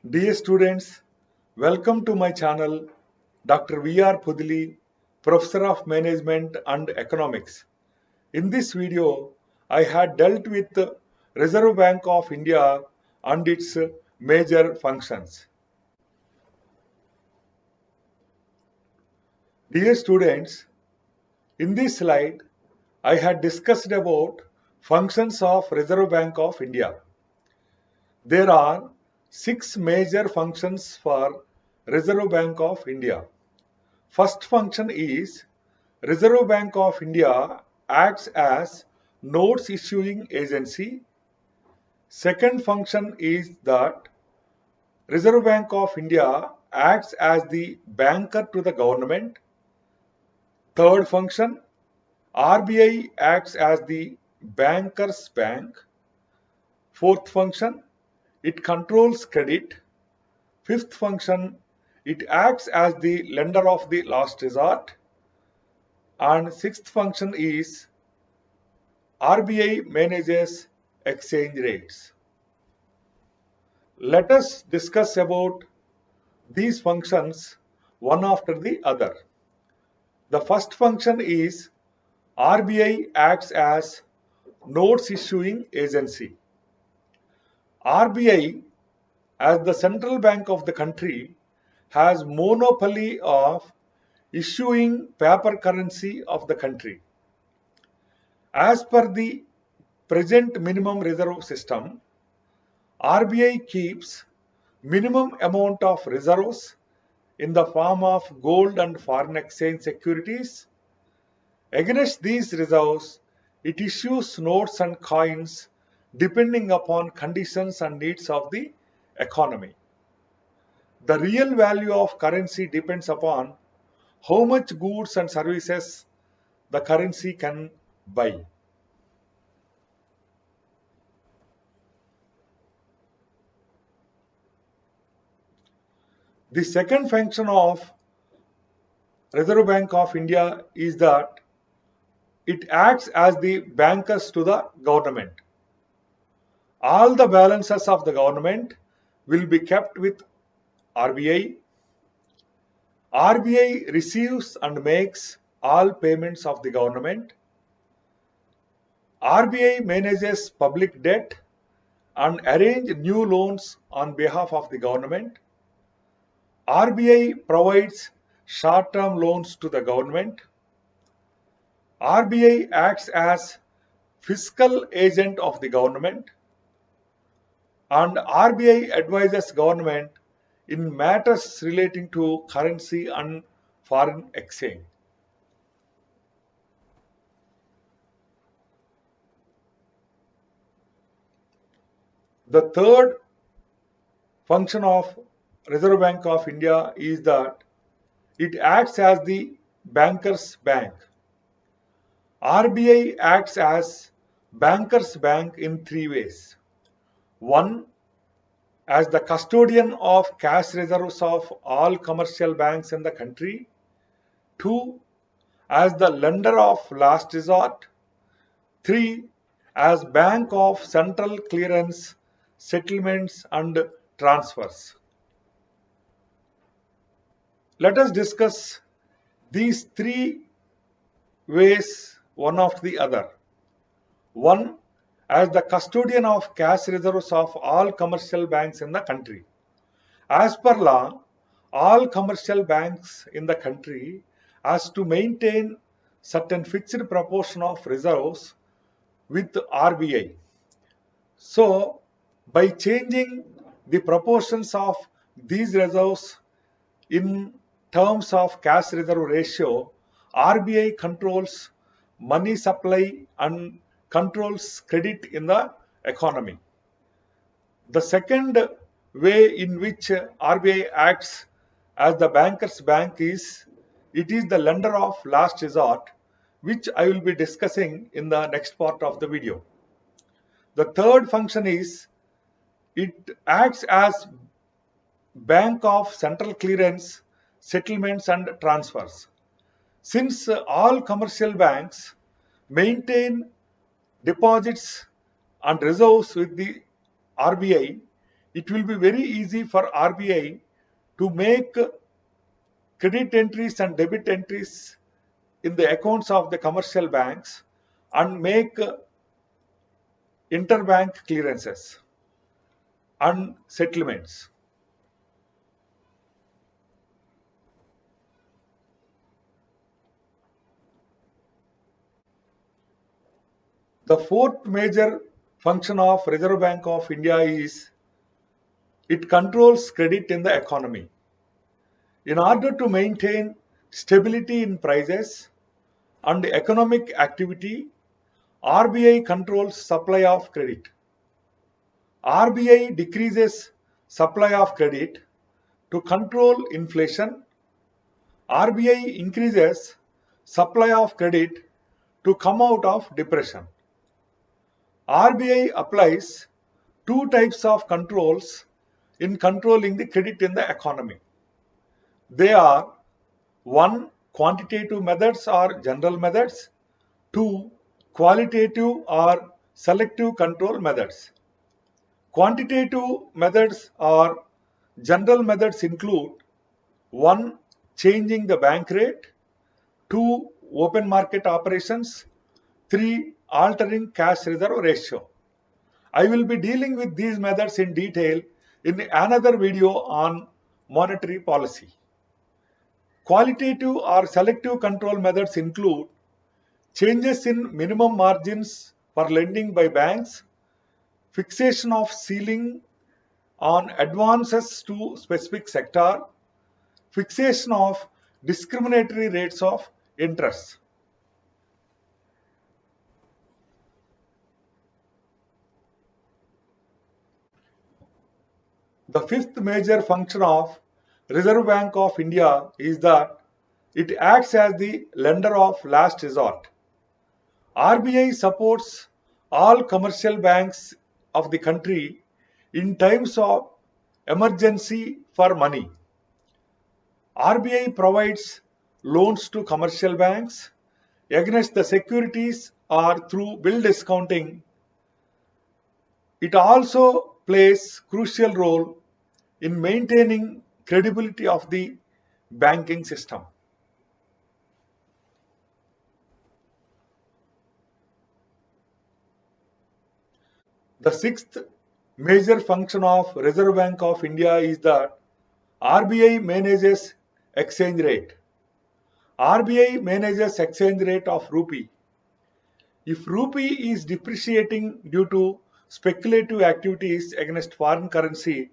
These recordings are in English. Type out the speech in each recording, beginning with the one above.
Dear students, welcome to my channel, Dr. V.R. Pudili, Professor of Management and Economics. In this video, I had dealt with the Reserve Bank of India and its major functions. Dear students, in this slide, I had discussed about functions of Reserve Bank of India. There are 6 major functions for Reserve Bank of India. First function is Reserve Bank of India acts as notes issuing agency. Second function is that Reserve Bank of India acts as the banker to the government. Third function, RBI acts as the banker's bank. Fourth function, it controls credit. Fifth function, it acts as the lender of the last resort. And sixth function is RBI manages exchange rates. Let us discuss about these functions one after the other. The first function is RBI acts as notes issuing agency. RBI, as the central bank of the country, has monopoly of issuing paper currency of the country. As per the present minimum reserve system, RBI keeps minimum amount of reserves in the form of gold and foreign exchange securities. Against these reserves, it issues notes and coins depending upon conditions and needs of the economy. The real value of currency depends upon how much goods and services the currency can buy. The second function of Reserve Bank of India is that it acts as the bankers to the government. All the balances of the government will be kept with RBI. RBI receives and makes all payments of the government. RBI manages public debt and arrange new loans on behalf of the government. RBI provides short-term loans to the government. RBI acts as fiscal agent of the government, and RBI advises government in matters relating to currency and foreign exchange. The third function of Reserve Bank of India is that it acts as the banker's bank. RBI acts as banker's bank in 3 ways. One, as the custodian of cash reserves of all commercial banks in the country. Two, as the lender of last resort. Three, as bank of central clearance, settlements and transfers. Let us discuss these 3 ways one after the other. One, as the custodian of cash reserves of all commercial banks in the country. As per law, all commercial banks in the country has to maintain certain fixed proportion of reserves with RBI. So, by changing the proportions of these reserves in terms of cash reserve ratio, RBI controls money supply and controls credit in the economy. The second way in which RBI acts as the banker's bank is, it is the lender of last resort, which I will be discussing in the next part of the video. The third function is, it acts as bank of central clearance, settlements and transfers. Since all commercial banks maintain deposits and reserves with the RBI, it will be very easy for RBI to make credit entries and debit entries in the accounts of the commercial banks and make interbank clearances and settlements. The fourth major function of Reserve Bank of India is it controls credit in the economy. In order to maintain stability in prices and economic activity, RBI controls supply of credit. RBI decreases supply of credit to control inflation. RBI increases supply of credit to come out of depression. RBI applies two types of controls in controlling the credit in the economy. They are: 1. Quantitative methods or general methods. 2. Qualitative or selective control methods. Quantitative methods or general methods include: 1. Changing the bank rate. 2. Open market operations. 3. Altering cash reserve ratio. I will be dealing with these methods in detail in another video on monetary policy. Qualitative or selective control methods include changes in minimum margins for lending by banks, fixation of ceiling on advances to specific sector, fixation of discriminatory rates of interest. The fifth major function of Reserve Bank of India is that it acts as the lender of last resort. RBI supports all commercial banks of the country in times of emergency for money. RBI provides loans to commercial banks against the securities or through bill discounting. It also plays crucial role in maintaining credibility of the banking system. The sixth major function of Reserve Bank of India is that RBI manages exchange rate. RBI manages exchange rate of rupee. If rupee is depreciating due to speculative activities against foreign currency,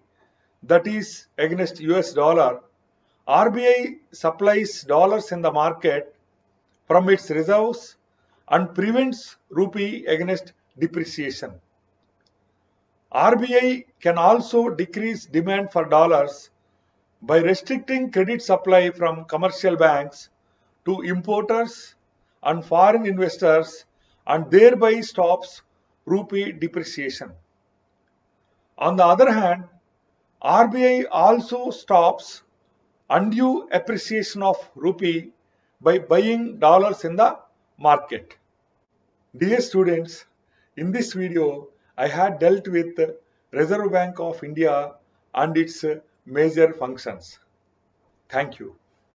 that is against US dollar, RBI supplies dollars in the market from its reserves and prevents rupee against depreciation. RBI can also decrease demand for dollars by restricting credit supply from commercial banks to importers and foreign investors and thereby stops rupee depreciation. On the other hand, RBI also stops undue appreciation of rupee by buying dollars in the market. Dear students, in this video, I had dealt with Reserve Bank of India and its major functions. Thank you.